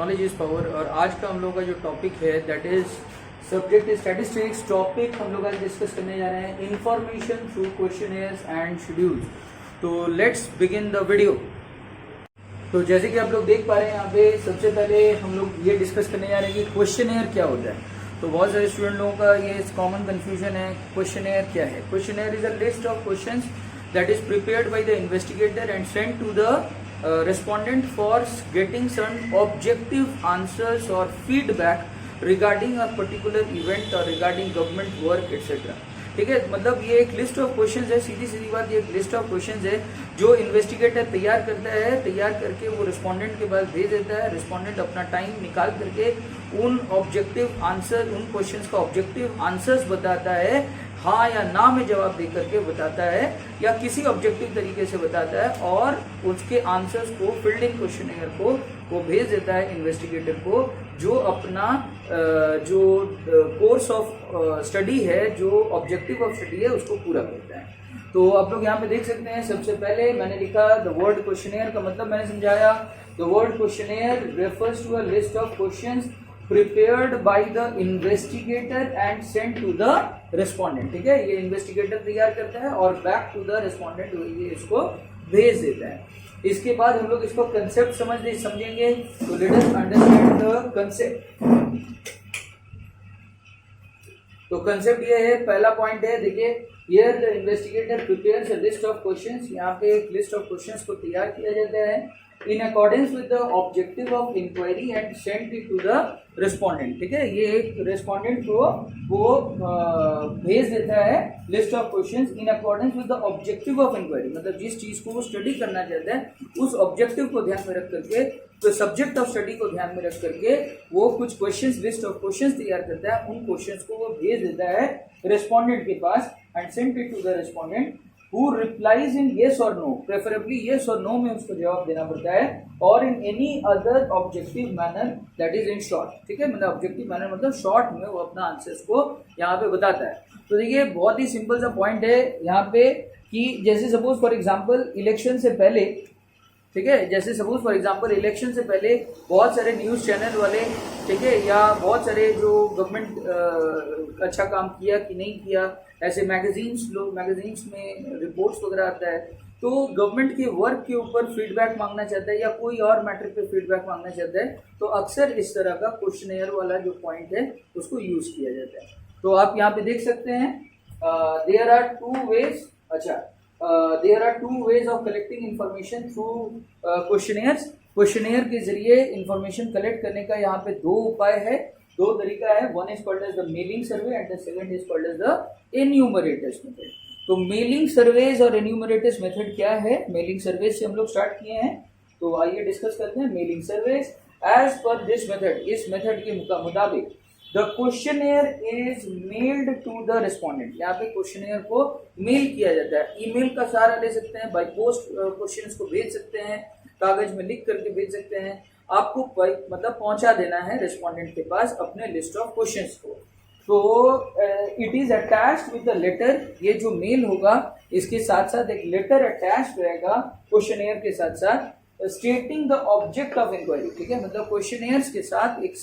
Knowledge is power. और आज का हम लोग का जो टॉपिक है that is subject statistics. Topic हम लोग आज डिस्कस करने जा रहे हैं information through questioners and schedules. तो लेट्स बिगिन द वीडियो। तो जैसे कि आप लोग देख पा रहे हैं यहाँ पे सबसे पहले हम लोग ये डिस्कस करने जा रहे हैं कि क्वेश्चनर क्या होता है। तो बहुत सारे स्टूडेंट लोगों का ये कॉमन कंफ्यूजन है, क्वेश्चनर क्या है। Questionnaire is a list of questions that is prepared by the investigator and sent to the respondent for getting some objective answers or feedback regarding a particular event or regarding government work etc. ठीक है, मतलब ये एक list of questions है, सीधी सीधी बात ये एक list of questions है जो इन्वेस्टिगेटर तैयार करता है। तैयार करके वो रिस्पोंडेंट के पास भेज देता है। रिस्पोंडेंट अपना टाइम निकाल करके उन ऑब्जेक्टिव आंसर, उन क्वेश्चंस का ऑब्जेक्टिव आंसर्स बताता है, हाँ या ना में जवाब दे करके बताता है या किसी ऑब्जेक्टिव तरीके से बताता है, और उसके आंसर्स को फील्ड इन क्वेश्चनर को वो भेज देता है इन्वेस्टिगेटर को, जो अपना जो कोर्स ऑफ स्टडी है, जो ऑब्जेक्टिव ऑफ स्टडी है, उसको पूरा करता है। तो आप लोग यहाँ पे देख सकते हैं, सबसे पहले मैंने लिखा द वर्ड क्वेश्चनर का मतलब मैंने समझाया। The word questionnaire refers to a list of questions prepared by the investigator and sent to the respondent। ठीक है, ये इन्वेस्टिगेटर तैयार करता है और बैक टू द रिस्पोंडेंट ये इसको भेज देता है। इसके बाद हम लोग इसको कंसेप्ट समझेंगे। तो let us understand the concept. तो कंसेप्ट ये है, पहला पॉइंट है, देखिए here the investigator prepares a list of questions. यहाँ पे एक लिस्ट ऑफ क्वेश्चंस को तैयार किया जाता है in accordance with the objective of inquiry and sent it to the respondent। ठीक है, ये एक रेस्पोंडेंट को वो भेज देता है list of questions in accordance with the objective of inquiry. मतलब जिस चीज को वो स्टडी करना चाहता है उस ऑब्जेक्टिव को ध्यान में रख करके, तो सब्जेक्ट ऑफ स्टडी को ध्यान में रख करके वो कुछ क्वेश्चंस, लिस्ट ऑफ क्वेश्चंस तैयार करता है। उन क्वेश्चंस को वो भेज देता है रेस्पोंडेंट के पास and sent it to the respondent who replies in yes or no, preferably yes or no में उसको जवाब देना पड़ता है, और in any other objective manner that is in short। ठीक है, मतलब ऑब्जेक्टिव मैनर मतलब शॉर्ट में वो अपना आंसर्स को यहाँ पे बताता है। तो देखिए बहुत ही सिंपल सा पॉइंट है यहाँ पे कि जैसे सपोज फॉर एग्जांपल इलेक्शन से पहले, ठीक है, जैसे सपोज फॉर एग्जांपल इलेक्शन से पहले बहुत सारे न्यूज़ चैनल वाले, ठीक है, या बहुत सारे जो गवर्नमेंट अच्छा काम किया कि नहीं किया, ऐसे मैगजीन्स में रिपोर्ट्स वगैरह आता है, तो गवर्नमेंट के वर्क के ऊपर फीडबैक मांगना चाहता है या कोई और मैटर पे फीडबैक मांगना चाहता है, तो अक्सर इस तरह का क्वेश्चनर वाला जो पॉइंट है उसको यूज किया जाता है। तो आप यहाँ पे देख सकते हैं देयर आर टू वेज, अच्छा there are two ways of collecting information through questionnaires। Questionnaire के जरिए इंफॉर्मेशन कलेक्ट करने का यहाँ पे दो उपाय है, दो तरीका है। One is called as the mailing survey and the second is called as the enumerators method. तो मेलिंग सर्वेज और एन्यूमरेटर्स मेथड क्या है, मेलिंग सर्वेज से हम लोग स्टार्ट किए हैं, तो आइए डिस्कस करते हैं। Mailing surveys as per this method, इस मेथड के मुताबिक the questionnaire is mailed to the respondent. यहाँ पे क्वेश्चनर को मेल किया जाता है। ईमेल का सहारा ले सकते हैं, बाय पोस्ट क्वेश्चंस को भेज सकते हैं, कागज में लिख करके भेज सकते हैं। आपको मतलब पहुंचा देना है रिस्पोंडेंट के पास अपने लिस्ट ऑफ क्वेश्चंस को। तो it is attached with the letter. ये जो मेल होगा इसके साथ साथ एक लेटर अटैच्ड रहेगा क्वेश्चनर के साथ साथ, stating the object of inquiry. ठीक है, मतलब क्वेश्चनर्स के साथ एक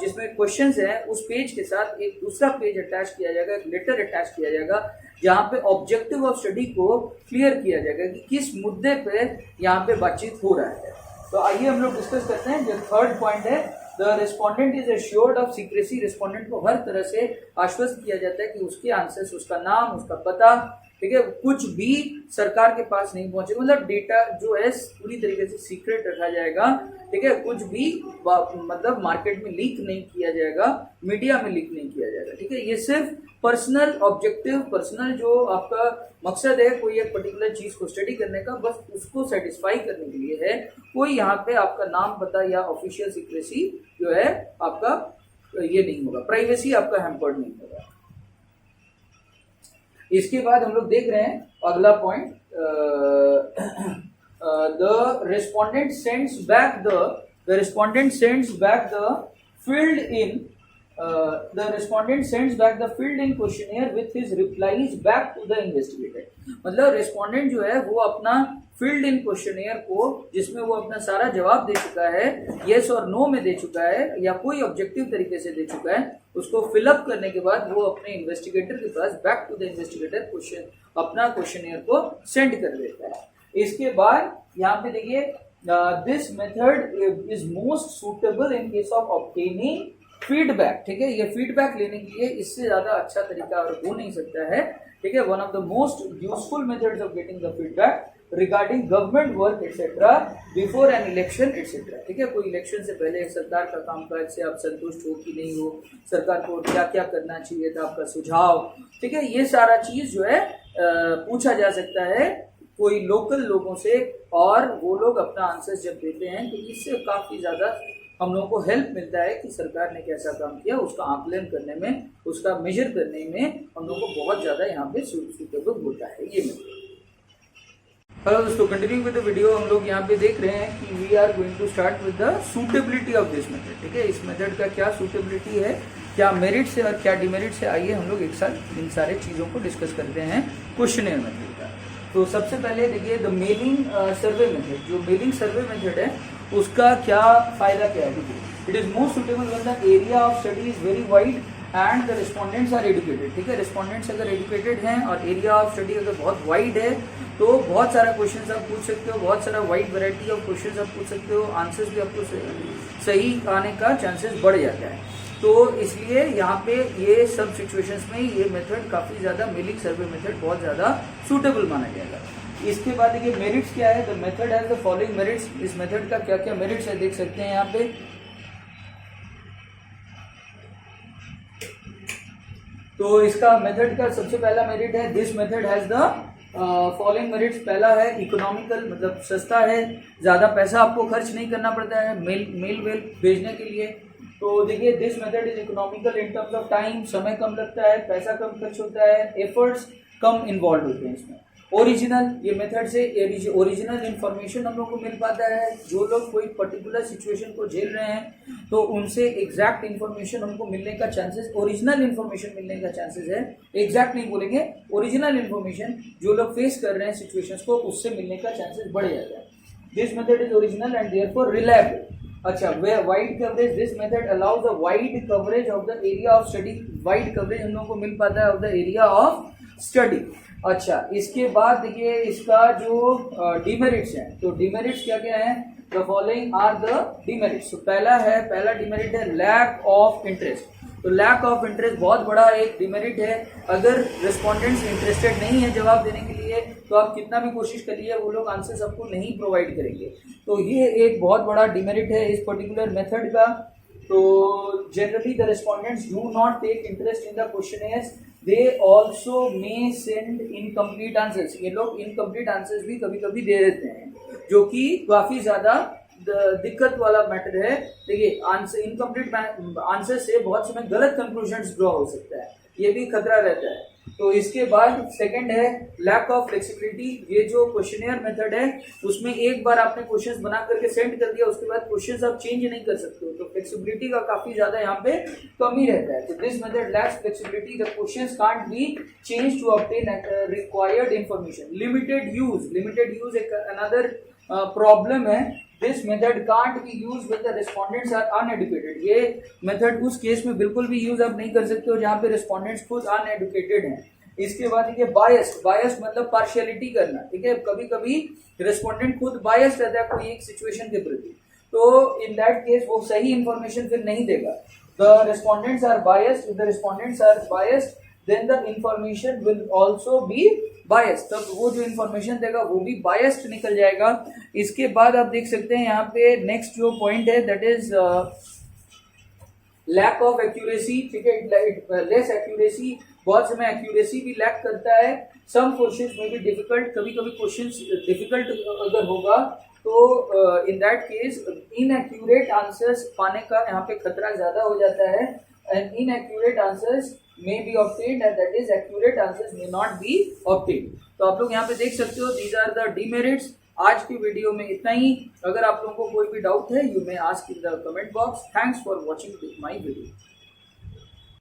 जिसमें क्वेश्चंस है उस पेज के साथ एक दूसरा पेज अटैच किया जाएगा, एक लेटर अटैच किया जाएगा, जहां पे ऑब्जेक्टिव ऑफ स्टडी को क्लियर किया जाएगा कि किस मुद्दे पे यहाँ पे बातचीत हो रहा है। तो आइए हम लोग डिस्कस करते हैं। जो थर्ड पॉइंट है, the respondent is assured of secrecy. Respondent को हर तरह से आश्वस्त किया जाता है कि उसके आंसर्स, उसका नाम, उसका पता, ठीक है, कुछ भी सरकार के पास नहीं पहुंचेगा, मतलब डेटा जो है पूरी तरीके से सीक्रेट रखा जाएगा। ठीक है, कुछ भी मतलब मार्केट में लीक नहीं किया जाएगा, मीडिया में लीक नहीं किया जाएगा। ठीक है, ये सिर्फ पर्सनल ऑब्जेक्टिव, पर्सनल जो आपका मकसद है कोई एक पर्टिकुलर चीज को स्टडी करने का, बस उसको सेटिस्फाई करने के लिए है। कोई यहाँ पे आपका नाम, पता या ऑफिशियल सीक्रेसी जो है आपका ये नहीं होगा, प्राइवेसी आपका हैम्पर्ड नहीं होगा। इसके बाद हम लोग देख रहे हैं अगला point, the respondent sends back the filled in the respondent sends back the filled in questionnaire with his replies back to the investigator. मतलब respondent जो है वो अपना filled in questionnaire को, जिसमें वो अपना सारा जवाब दे चुका है, yes और no में दे चुका है या कोई ऑब्जेक्टिव तरीके से दे चुका है, उसको फिलअप करने के बाद वो अपने इन्वेस्टिगेटर के पास back to the investigator question अपना क्वेश्चनियर को सेंड कर देता है. इसके बाद यहाँ पे देखिए this method is most suitable in case of obtaining feedback. ठीक है, ये फीडबैक लेने के लिए इससे ज्यादा अच्छा तरीका और हो नहीं सकता है. ठीक है, one of the most useful methods of getting the feedback regarding government work etcetera before an election etcetera. ठीक है, कोई इलेक्शन से पहले सरकार का कामकाज से आप संतुष्ट हो कि नहीं हो, सरकार को क्या क्या करना चाहिए था, आपका सुझाव. ठीक है, ये सारा चीज जो है पूछा जा सकता है कोई लोकल लोगों से, और वो लोग अपना आंसर जब देते हैं तो इससे काफी ज्यादा हम लोगों को हेल्प मिलता है कि सरकार ने कैसा काम किया, उसका आकलन करने में, उसका मेजर करने में हम लोगों को बहुत ज्यादा यहाँ पे सूटेबल होता है ये मेथड. हेलो दोस्तों, कंटिन्यू विद द वीडियो. हम लोग यहाँ पे देख रहे हैं कि we are going to start with the suitability of this method. ठीक है, इस मेथड का क्या सूटेबिलिटी है, क्या मेरिट्स है और क्या डिमेरिट्स है, आइए हम लोग एक साथ इन सारे चीज़ों को डिस्कस करते हैं क्वेश्चनियर मेथड का. तो सबसे पहले देखिए द मेलिंग सर्वे मेथड. जो मेलिंग सर्वे मेथड है उसका क्या फायदा क्या है. देखिए, it is most suitable when the area of study is very wide and the respondents are educated. ठीक है, रिस्पोंडेंट्स अगर एजुकेटेड हैं और एरिया ऑफ स्टडी अगर बहुत वाइड है तो बहुत सारा क्वेश्चन आप पूछ सकते हो, बहुत सारा वाइड वैरायटी ऑफ क्वेश्चन आप पूछ सकते हो, आंसर्स भी आपको सही आने का चांसेस बढ़ जाता है. तो इसलिए यहाँ पे ये सब सिचुएशंस में ये मेथड काफी ज्यादा, मेलिंग सर्वे मेथड बहुत ज्यादा सूटेबल माना जाएगा. इसके बाद देखिए मेरिट्स क्या है. The method has the following merits. इस मेथड का क्या क्या मेरिट्स है देख सकते हैं यहाँ पे. तो इसका मेथड का सबसे पहला मेरिट है this method has the following merits. पहला है इकोनॉमिकल, मतलब सस्ता है, ज्यादा पैसा आपको खर्च नहीं करना पड़ता है मेल भेजने के लिए. तो देखिए this method is economical in terms of time, समय कम लगता है, पैसा कम खर्च होता है, एफर्ट्स कम इन्वॉल्व होते हैं इसमें. ओरिजिनल, ये मेथड से ओरिजिनल इन्फॉर्मेशन हम लोग को मिल पाता है. जो लोग कोई पर्टिकुलर सिचुएशन को झेल रहे हैं तो उनसे एग्जैक्ट इन्फॉर्मेशन हमको मिलने का चांसेस, ओरिजिनल इन्फॉर्मेशन मिलने का चांसेस है. एग्जैक्ट नहीं बोलेंगे, ओरिजिनल इन्फॉर्मेशन जो लोग फेस कर रहे हैं सिचुएशंस को, उससे मिलने का चांसेस बढ़ जाता है. This method is original and therefore reliable. अच्छा, wide coverage. This method allows a wide coverage of the area of study. Wide coverage हम लोगों को मिल पाता है of the area of study. अच्छा, इसके बाद देखिए इसका जो डिमेरिट्स हैं, तो डिमेरिट्स क्या क्या है. The following are the demerits. तो पहला डिमेरिट है लैक ऑफ इंटरेस्ट. तो लैक ऑफ इंटरेस्ट बहुत बड़ा एक डिमेरिट है. अगर रिस्पोंडेंट्स इंटरेस्टेड नहीं है जवाब देने के लिए तो आप कितना भी कोशिश करिए वो लोग आंसर्स आपको नहीं प्रोवाइड करेंगे. तो ये एक बहुत बड़ा डिमेरिट है इस पर्टिकुलर मेथड का. तो generally the respondents do not take interest in the questionnaires. They also may send incomplete answers. ये लोग इनकम्प्लीट आंसर्स भी कभी कभी दे देते हैं, जो कि काफी ज्यादा दिक्कत वाला मैटर है. देखिए आंसर, इनकम्प्लीट आंसर से बहुत समय गलत कंक्लूजन्स ड्रॉ हो सकता है, ये भी खतरा रहता है. तो इसके बाद सेकंड है लैक ऑफ फ्लेक्सिबिलिटी. ये जो क्वेश्चनियर मेथड है उसमें एक बार आपने क्वेश्चंस बना करके सेंड कर दिया, उसके बाद क्वेश्चंस आप चेंज नहीं कर सकते हो. तो फ्लेक्सिबिलिटी का काफी ज्यादा यहाँ पे कमी रहता है. तो this method lacks flexibility. The questions can't be change to obtain required information. Limited use एक अनदर प्रॉब्लम है. This method can't be use when the respondents are uneducated. ये मेथड उस केस में बिल्कुल भी यूज आप नहीं कर सकते हो जहां पे रिस्पोंडेंट्स खुद अनएडुकेटेड हैं. इसके बाद देखिए बायस्ड मतलब पार्शियलिटी करना. ठीक है, कभी कभी रिस्पोंडेंट खुद बायस्ड रहता है कोई एक सिचुएशन के प्रति, तो इन दैट केस वो सही इंफॉर्मेशन फिर नहीं देगा. The respondents are biased. If the respondents are biased then the information will also be biased. तब वो जो इंफॉर्मेशन देगा वो भी biased निकल जाएगा. इसके बाद आप देख सकते हैं यहाँ पे नेक्स्ट जो पॉइंट है that is lack of accuracy. ठीक है, लेस एक्यूरेसी. बहुत समय एक्यूरेसी भी लैक करता है. सम क्वेश्चंस में भी डिफिकल्ट, कभी कभी क्वेश्चंस डिफिकल्ट अगर होगा तो in that case inaccurate answers पाने का यहाँ पे खतरा ज्यादा हो जाता है. And inaccurate answers may be obtained and that is accurate answers may not be obtained. तो आप लोग यहाँ पे देख सकते हो these are the demerits. आज की वीडियो में इतना ही. अगर आप लोगों को कोई भी डाउट है you may ask in the comment box. Thanks for watching my video.